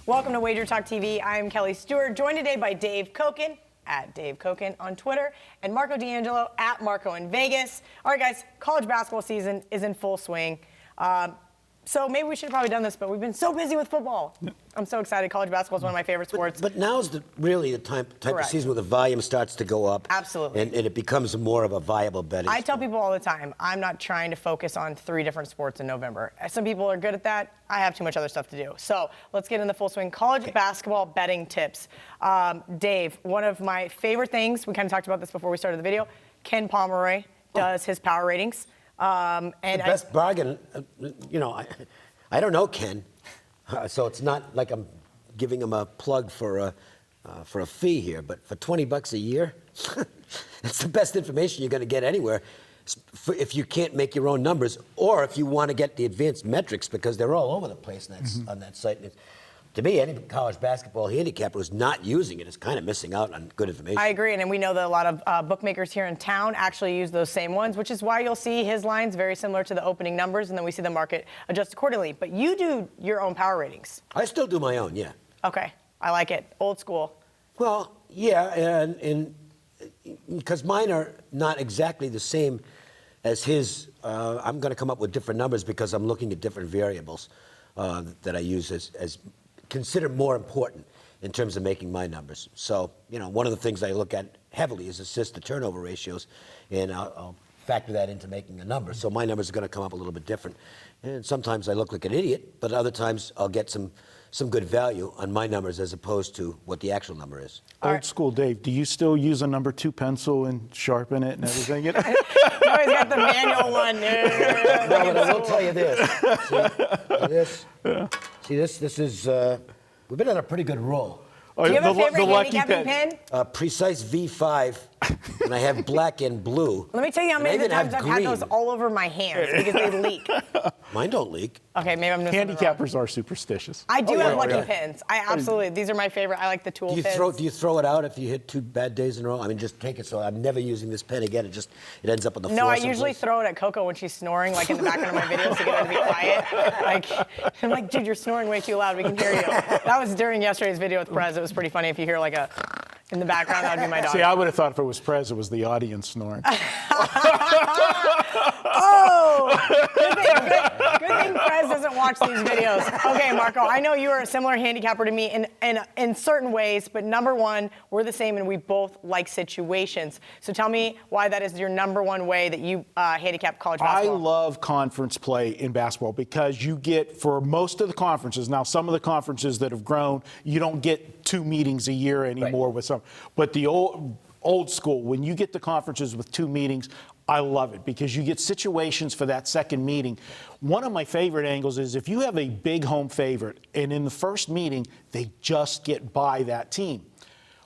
Welcome to WagerTalk TV. I am Kelly Stewart, joined today by Dave Cokin, at Dave Cokin on Twitter, and Marco D'Angelo, at Marco in Vegas. All right, guys, college basketball season is in full swing. So maybe we should have probably done this, but we've been so busy with football. I'm so excited. College basketball is one of my favorite sports. But now's really the type of season where the volume starts to go up. Absolutely. And it becomes more of a viable betting I tell sport. people all the time, I'm not trying to focus on 3 different sports in November. Some people are good at that. I have too much other stuff to do. So let's get in the full swing. College basketball betting tips. Dave, one of my favorite things, we kind of talked about this before we started the video, Ken Pomeroy does his power ratings. And the best bargain, I don't know Ken, so it's not like I'm giving him a plug for a fee here, but for $20 a year, it's the best information you're going to get anywhere if you can't make your own numbers, or if you want to get the advanced metrics, because they're all over the place on that site. And to me, any college basketball handicapper who's not using it is kind of missing out on good information. I agree, and we know that a lot of bookmakers here in town actually use those same ones, which is why you'll see his lines very similar to the opening numbers, and then we see the market adjust accordingly. But you do your own power ratings. I still do my own, yeah. Okay, I like it. Old school. Well, yeah, and because mine are not exactly the same as his, I'm going to come up with different numbers because I'm looking at different variables that I use as consider more important in terms of making my numbers. So, one of the things I look at heavily is assist to turnover ratios, and I'll factor that into making a number. So my numbers are going to come up a little bit different. And sometimes I look like an idiot, but other times I'll get some good value on my numbers as opposed to what the actual number is. Old school Dave, do you still use a number 2 pencil and sharpen it and everything? No, he's got the manual one. No, but I will tell you this. See this? This is, we've been on a pretty good roll. Do you have a favorite lucky handicapping pen? Precise V5, and I have black and blue. Let me tell you how many times I've had those all over my hands because they leak. Mine don't leak. Okay, maybe I'm missing Handicappers are superstitious. I do have lucky pins. I absolutely, these are my favorite. I like the tool pins. Do you throw it out if you hit 2 bad days in a row? I mean, just take it. So I'm never using this pen again. It ends up on the floor. No, I usually throw it at Coco when she's snoring, like in the background of my videos to get her to be quiet. I'm like, dude, you're snoring way too loud. We can hear you. That was during yesterday's video with Prez. It was pretty funny if you hear like a in the background. That would be my dog. See, I would have thought if it was Prez, it was the audience snoring. Oh, good thing Prez doesn't watch these videos. Okay, Marco, I know you are a similar handicapper to me in certain ways, but number one, we're the same and we both like situations. So tell me why that is your number one way that you handicap college basketball. I love conference play in basketball because you get, for most of the conferences, now some of the conferences that have grown, you don't get 2 meetings a year anymore with some, but the old school, when you get the conferences with 2 meetings, I love it because you get situations for that second meeting. One of my favorite angles is if you have a big home favorite and in the first meeting, they just get by that team.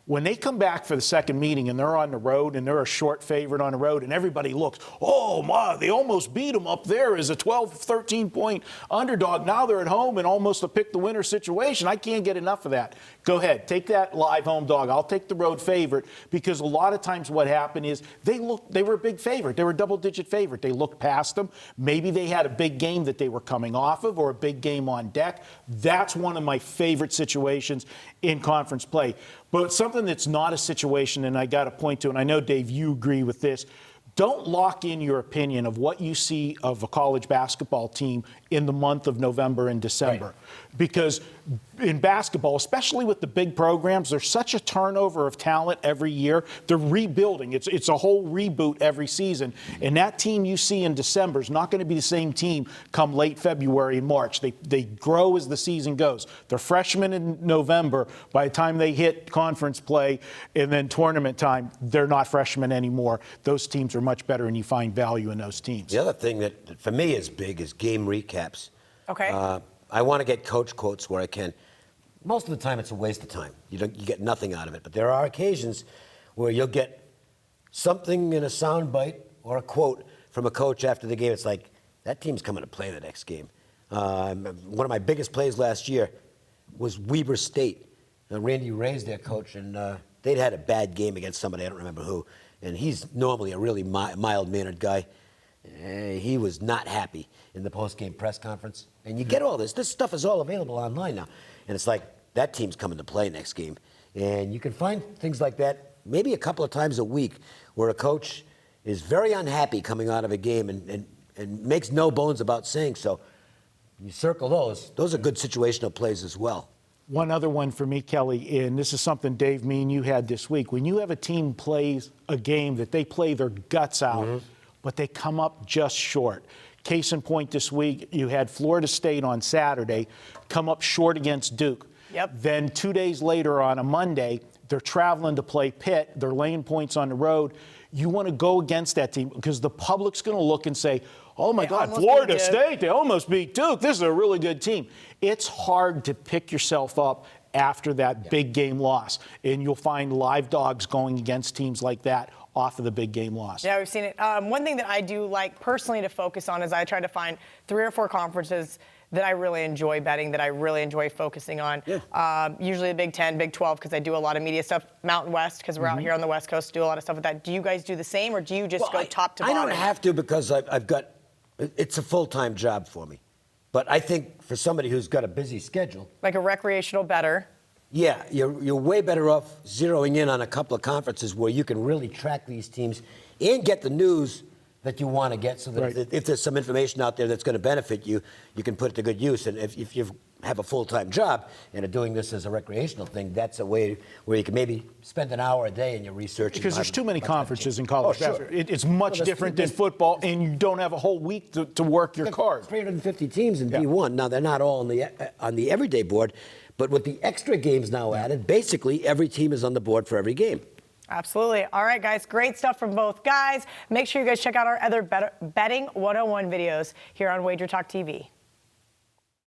When they come back for the second meeting and they're on the road and they're a short favorite on the road and everybody looks, oh my, they almost beat them up there as a 12, 13 point underdog. Now they're at home and almost a pick the winner situation. I can't get enough of that. Go ahead, take that live home dog. I'll take the road favorite because a lot of times what happened is they were a big favorite. They were a double-digit favorite. They looked past them. Maybe they had a big game that they were coming off of or a big game on deck. That's one of my favorite situations in conference play. But something that's not a situation, and I got to point to, and I know, Dave, you agree with this, don't lock in your opinion of what you see of a college basketball team in the month of November and December. Right. Because in basketball, especially with the big programs, there's such a turnover of talent every year. They're rebuilding. It's a whole reboot every season. And that team you see in December is not going to be the same team come late February and March. They grow as the season goes. They're freshmen in November. By the time they hit conference play and then tournament time, they're not freshmen anymore. Those teams are much better, and you find value in those teams. The other thing that for me is big is game recaps. Okay. I want to get coach quotes where I can. Most of the time, it's a waste of time. You get nothing out of it. But there are occasions where you'll get something in a sound bite or a quote from a coach after the game. It's like, that team's coming to play the next game. One of my biggest plays last year was Weber State. Randy Ray's their coach, and they'd had a bad game against somebody, I don't remember who. And he's normally a really mild-mannered guy. He was not happy in the post-game press conference. And you get all this. This stuff is all available online now. And it's like, that team's coming to play next game. And you can find things like that maybe a couple of times a week where a coach is very unhappy coming out of a game and makes no bones about saying so. You circle those. Those are good situational plays as well. One other one for me, Kelly, and this is something, Dave, me and you had this week. When you have a team plays a game that they play their guts out, but they come up just short. Case in point this week, you had Florida State on Saturday come up short against Duke. Yep. Then 2 days later on a Monday, they're traveling to play Pitt. They're laying points on the road. You want to go against that team because the public's going to look and say, oh, my God, Florida State, they almost beat Duke. This is a really good team. It's hard to pick yourself up after that big game loss, and you'll find live dogs going against teams like that off of the big game loss. Yeah, we've seen it. One thing that I do like personally to focus on is I try to find 3 or 4 conferences that I really enjoy betting, that I really enjoy focusing on. Yeah. Usually the Big 10, Big 12, because I do a lot of media stuff. Mountain West, because we're out here on the West Coast, do a lot of stuff with that. Do you guys do the same, or do you just go top to bottom? I don't have to because I've got, it's a full-time job for me. But I think for somebody who's got a busy schedule. Like a recreational bettor. Yeah, you're way better off zeroing in on a couple of conferences where you can really track these teams and get the news that you want to get, so that if there's some information out there that's going to benefit you, you can put it to good use. And if you have a full-time job and are doing this as a recreational thing, that's a way where you can maybe spend an hour a day in your research. Because there's too many conferences in college basketball. It's much different than football, and you don't have a whole week to work your card. 350 teams in D1. Now, they're not all on the everyday board, but with the extra games now added, basically every team is on the board for every game. Absolutely. All right, guys, great stuff from both guys. Make sure you guys check out our other Betting 101 videos here on WagerTalk TV.